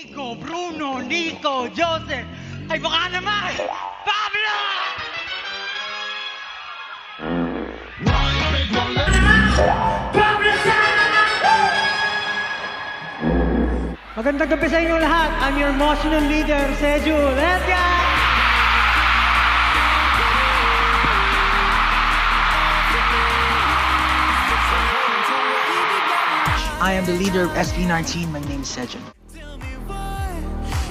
Isko, Bruno, Nico, Joseph, ay baka naman, Pablo! Magandang gabi sa inyo lahat. I'm your emotional leader, Seju. Let's go! I am the leader of SB19. My name is Sejun.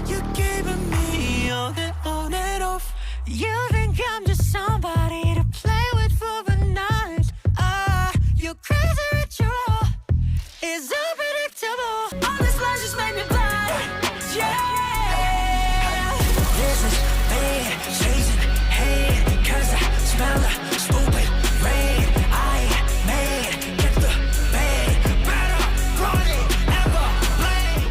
You're giving me all that on and off. You think I'm just somebody to play with for the night. Your crazy ritual is unpredictable. All this life just made me blind. Yeah. This is me chasing hate, 'cause I smell the stupid rain. I ain't made, get the bait. Better run it, ever play.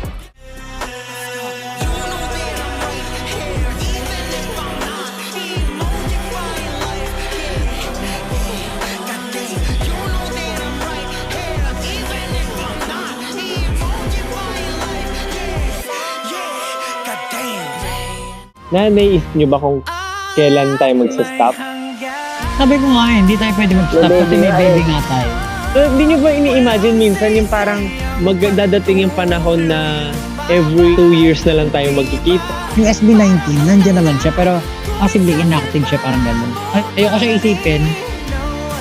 You know that I'm right here, even if I'm not. Emoji quiet life, goddamn. You know that I'm right here, even if I'm not. Emoji quiet life, goddamn. Naisip nyo ba kung kailan tayo magsa-stop? Sabi ko nga hindi tayo pwede mag-stop kasi may baby nga tayo. So, hindi nyo ba ini-imagine minsan yung parang magdadating yung panahon na every 2 years na lang tayo magkikita? Yung SB19, nandiyan naman siya pero possibly inactive siya parang gano'n. Ayoko siya isipin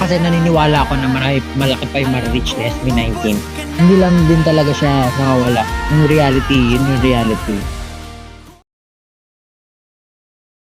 kasi naniniwala ako na malaki pa yung ma-reach ni SB19. Hindi lang din talaga siya nakawala. Yung reality, yun yung reality.